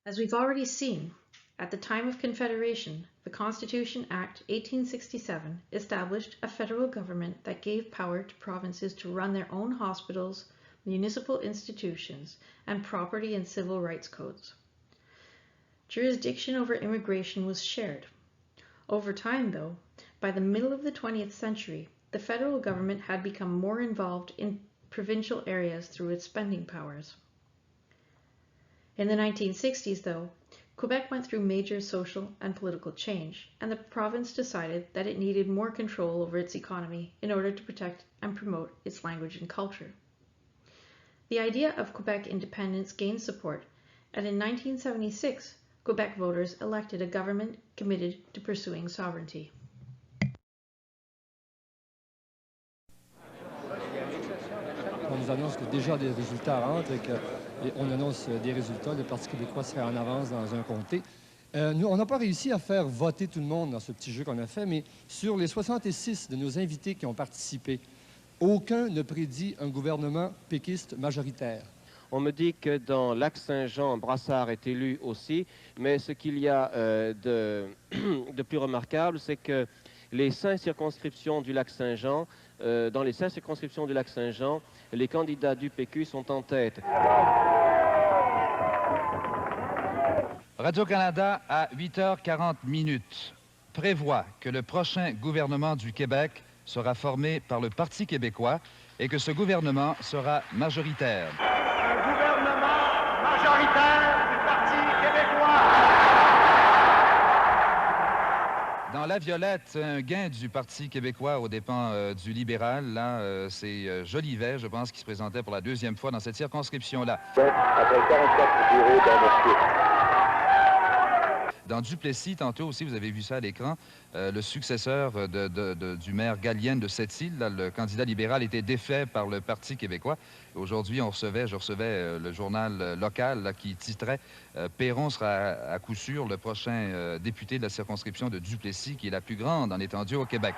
As we've already seen, at the time of Confederation, the Constitution Act 1867 established a federal government that gave power to provinces to run their own hospitals, municipal institutions, and property and civil rights codes. Jurisdiction over immigration was shared. Over time, though, by the middle of the 20th century, the federal government had become more involved in provincial areas through its spending powers. In the 1960s, though, Quebec went through major social and political change, and the province decided that it needed more control over its economy in order to protect and promote its language and culture. The idea of Quebec independence gained support, and in 1976, Quebec voters elected a government committed to pursuing sovereignty. On nous annonce que déjà des résultats rentrent et on annonce des résultats. Le Parti québécois serait en avance dans un comté. Nous, on n'a pas réussi à faire voter tout le monde dans ce petit jeu qu'on a fait, mais sur les 66 de nos invités qui ont participé, aucun ne prédit un gouvernement péquiste majoritaire. On me dit que dans Lac-Saint-Jean, Brassard est élu aussi, mais ce qu'il y a de plus remarquable, c'est que les 5 circonscriptions du Lac-Saint-Jean, dans les 5 circonscriptions du Lac-Saint-Jean, les candidats du PQ sont en tête. Radio-Canada, à 8h40, prévoit que le prochain gouvernement du Québec sera formé par le Parti québécois et que ce gouvernement sera majoritaire. Un gouvernement majoritaire du Parti québécois. Dans la violette, un gain du Parti québécois aux dépens du libéral. Là, c'est Jolivet, je pense, qui se présentait pour la 2e fois dans cette circonscription-là. Après 44 bureaux dans notre Dans Duplessis, tantôt aussi, vous avez vu ça à l'écran, le successeur du maire Gallienne de Sept-Îles, le candidat libéral, était défait par le Parti québécois. Aujourd'hui, je recevais le journal local là, qui titrait Perron sera à coup sûr le prochain député de la circonscription de Duplessis, qui est la plus grande en étendue au Québec.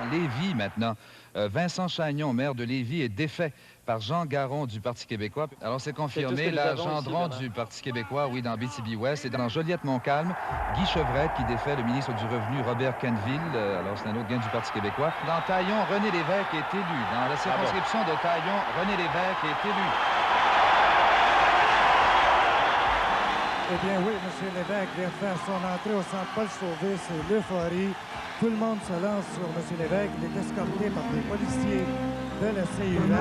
En Lévis, maintenant, Vincent Chagnon, maire de Lévis, est défait par Jean Garon du Parti québécois. Alors, c'est confirmé, là, Gendron du Parti québécois, oui, dans BTB-Ouest. Et dans Joliette-Montcalm, Guy Chevrette qui défait le ministre du Revenu, Robert Canville. Alors, c'est un autre gain du Parti québécois. Dans Taillon, René Lévesque est élu. Dans la circonscription de Taillon, René Lévesque est élu. Eh bien oui, M. Lévesque vient de faire son entrée au centre Paul Sauvé, c'est l'euphorie. Tout le monde se lance sur M. Lévesque, il est escorté par des policiers de la CUM.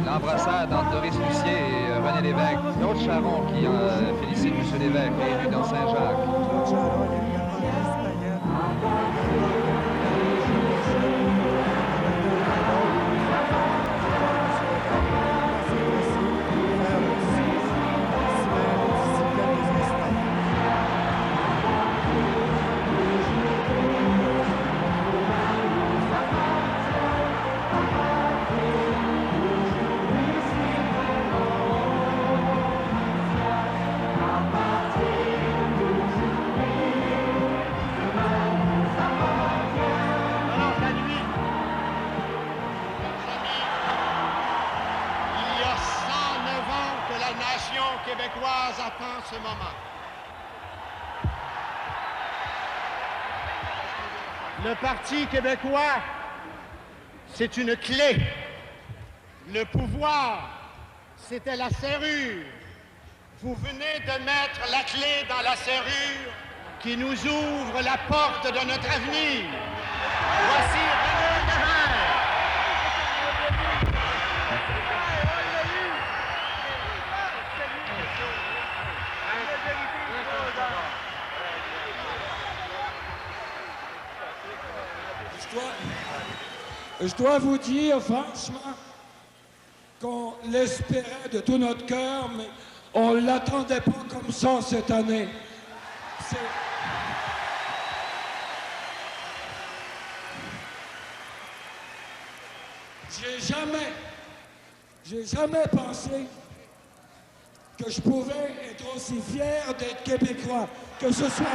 L'embrassade entre Doris Lucier et René Lévesque. Claude Charon qui félicite M. Lévesque, élu dans Saint-Jacques. Claude Charon, il y a également Chris Payette. québécoise attend ce moment. Le Parti québécois, c'est une clé. Le pouvoir, c'était la serrure. Vous venez de mettre la clé dans la serrure qui nous ouvre la porte de notre avenir. Voici René Lévesque. Je dois vous dire, franchement, qu'on l'espérait de tout notre cœur, mais on ne l'attendait pas comme ça cette année. J'ai jamais pensé que je pouvais être aussi fier d'être québécois que ce soir.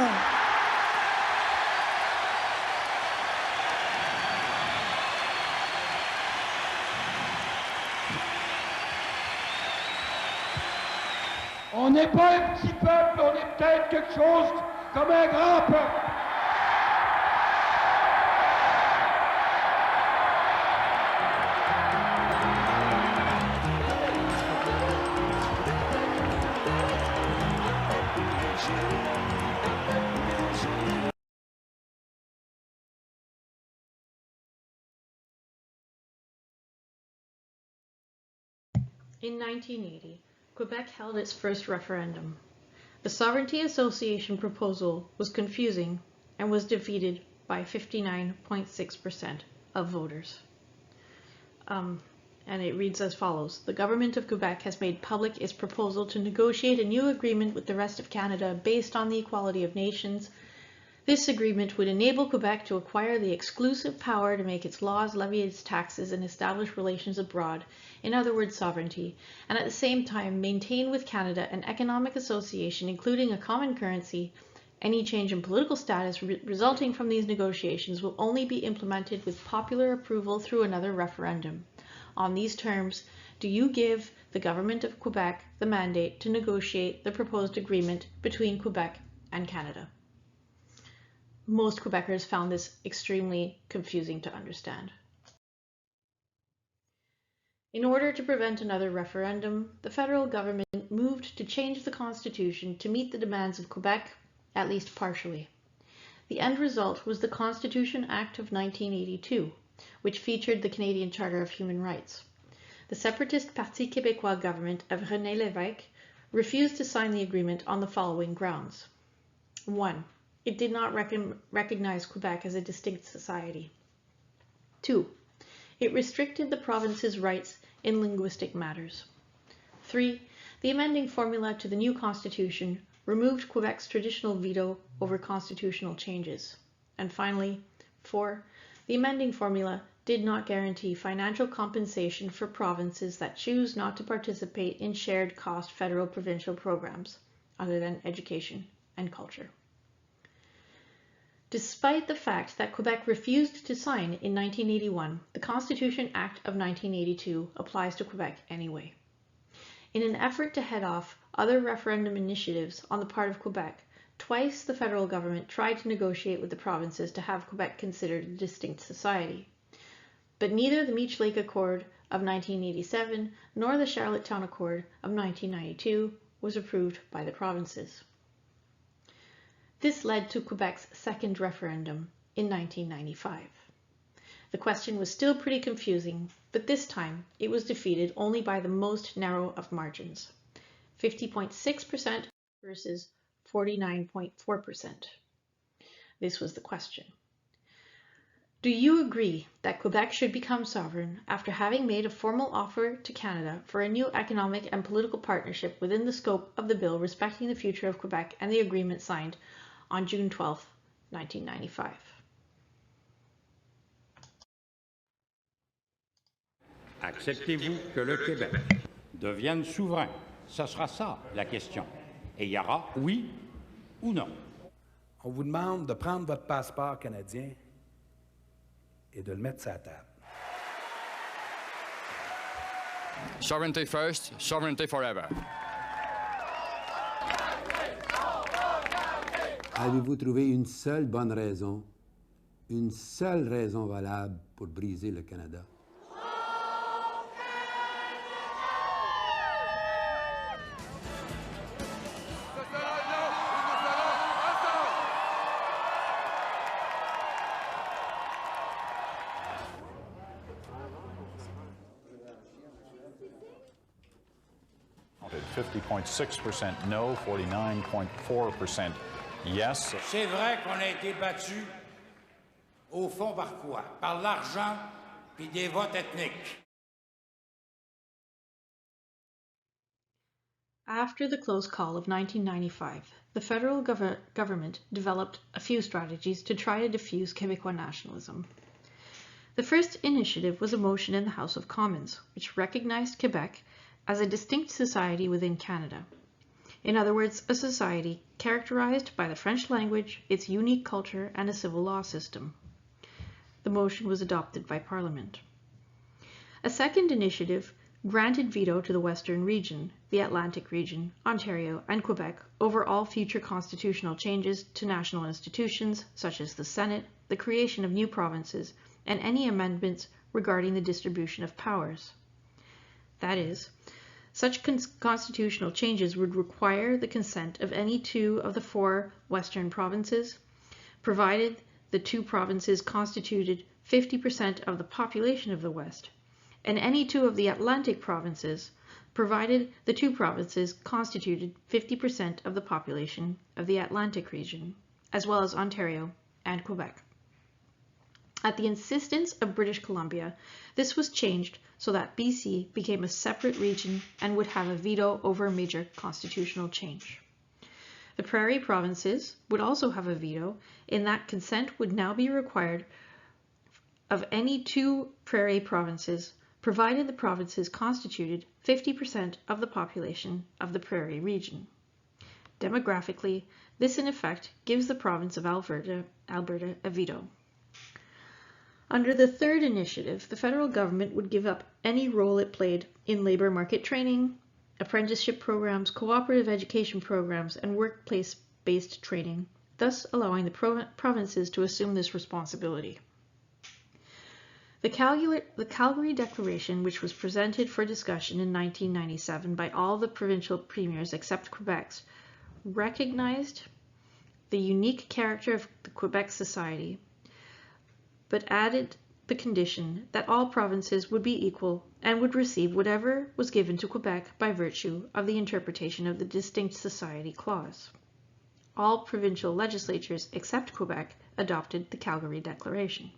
On n'est pas un petit peuple, on est peut-être quelque chose comme un grand peuple. In 1980, Quebec held its first referendum. The Sovereignty Association proposal was confusing and was defeated by 59.6% of voters. And it reads as follows. The government of Quebec has made public its proposal to negotiate a new agreement with the rest of Canada based on the equality of nations. This agreement would enable Quebec to acquire the exclusive power to make its laws, levy its taxes, and establish relations abroad, in other words, sovereignty, and at the same time maintain with Canada an economic association, including a common currency. Any change in political status resulting from these negotiations will only be implemented with popular approval through another referendum. On these terms, do you give the government of Quebec the mandate to negotiate the proposed agreement between Quebec and Canada? Most Quebecers found this extremely confusing to understand. In order to prevent another referendum, the federal government moved to change the constitution to meet the demands of Quebec, at least partially. The end result was the Constitution Act of 1982, which featured the Canadian Charter of Human Rights. The separatist Parti Québécois government of René Lévesque refused to sign the agreement on the following grounds. 1. It did not recognize Quebec as a distinct society. 2. It restricted the province's rights in linguistic matters. 3. The amending formula to the new constitution removed Quebec's traditional veto over constitutional changes. And finally, 4. The amending formula did not guarantee financial compensation for provinces that choose not to participate in shared cost federal-provincial programs, other than education and culture. Despite the fact that Quebec refused to sign in 1981, the Constitution Act of 1982 applies to Quebec anyway. In an effort to head off other referendum initiatives on the part of Quebec, twice the federal government tried to negotiate with the provinces to have Quebec considered a distinct society. But neither the Meech Lake Accord of 1987 nor the Charlottetown Accord of 1992 was approved by the provinces. This led to Quebec's second referendum in 1995. The question was still pretty confusing, but this time it was defeated only by the most narrow of margins, 50.6% versus 49.4%. This was the question. Do you agree that Quebec should become sovereign after having made a formal offer to Canada for a new economic and political partnership within the scope of the bill respecting the future of Quebec and the agreement signed on June 12, 1995? Acceptez-vous que le Québec devienne souverain? Ce sera ça la question. Et il y aura oui ou non. On vous demande de prendre votre passeport canadien et de le mettre sur la table. Sovereignty first, sovereignty forever. Avez-vous trouvé une seule bonne raison, une seule raison valable pour briser le Canada? .6% no, 49.4% yes. C'est vrai qu'on a été battu au fond par quoi? Par l'argent puis des votes ethniques. After the close call of 1995, the federal government developed a few strategies to try to diffuse Québécois nationalism. The first initiative was a motion in the House of Commons, which recognized Quebec as a distinct society within Canada. In other words, a society characterized by the French language, its unique culture, and a civil law system. The motion was adopted by Parliament. A second initiative granted veto to the Western region, the Atlantic region, Ontario, and Quebec over all future constitutional changes to national institutions such as the Senate, the creation of new provinces, and any amendments regarding the distribution of powers. That is, such constitutional changes would require the consent of any two of the 4 Western provinces, provided the 2 provinces constituted 50% of the population of the West, and any 2 of the Atlantic provinces, provided the 2 provinces constituted 50% of the population of the Atlantic region, as well as Ontario and Quebec. At the insistence of British Columbia, this was changed so that BC became a separate region and would have a veto over a major constitutional change. The Prairie provinces would also have a veto in that consent would now be required of any 2 Prairie provinces, provided the provinces constituted 50% of the population of the Prairie region. Demographically, this in effect gives the province of Alberta a veto. Under the 3rd initiative, the federal government would give up any role it played in labor market training, apprenticeship programs, cooperative education programs, and workplace-based training, thus allowing the provinces to assume this responsibility. The Calgary Declaration, which was presented for discussion in 1997 by all the provincial premiers except Quebec's, recognized the unique character of the Quebec society, but added the condition that all provinces would be equal and would receive whatever was given to Quebec by virtue of the interpretation of the Distinct Society Clause. All provincial legislatures except Quebec adopted the Calgary Declaration.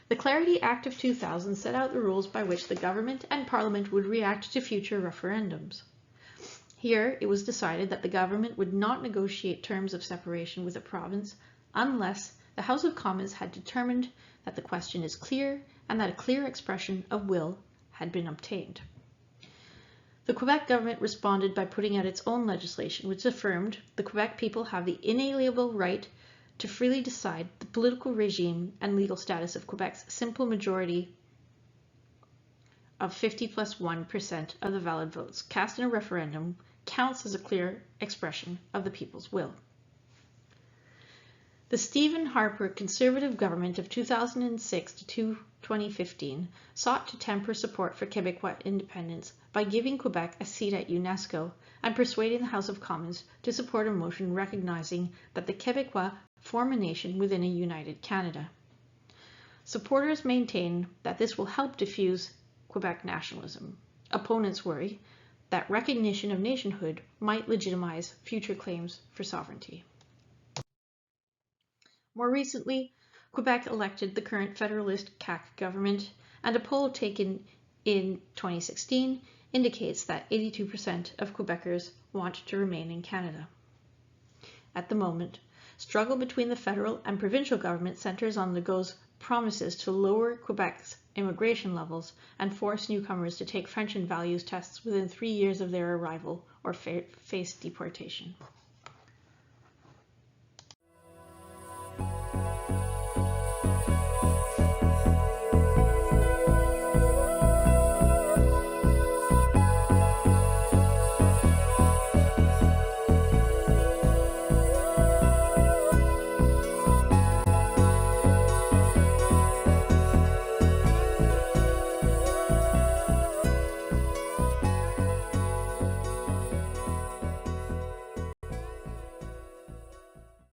The Clarity Act of 2000 set out the rules by which the government and Parliament would react to future referendums. Here, it was decided that the government would not negotiate terms of separation with a province unless the House of Commons had determined that the question is clear and that a clear expression of will had been obtained. The Quebec government responded by putting out its own legislation, which affirmed the Quebec people have the inalienable right to freely decide the political regime and legal status of Quebec's simple majority of 50+1% of the valid votes cast in a referendum counts as a clear expression of the people's will. The Stephen Harper Conservative government of 2006 to 2015 sought to temper support for Quebecois independence by giving Quebec a seat at UNESCO and persuading the House of Commons to support a motion recognizing that the Quebecois form a nation within a united Canada. Supporters maintain that this will help diffuse Quebec nationalism. Opponents worry that recognition of nationhood might legitimize future claims for sovereignty. More recently, Quebec elected the current Federalist CAQ government, and a poll taken in 2016 indicates that 82% of Quebecers want to remain in Canada. At the moment, struggle between the federal and provincial government centers on Legault's promises to lower Quebec's immigration levels and force newcomers to take French and values tests within 3 years of their arrival or face deportation.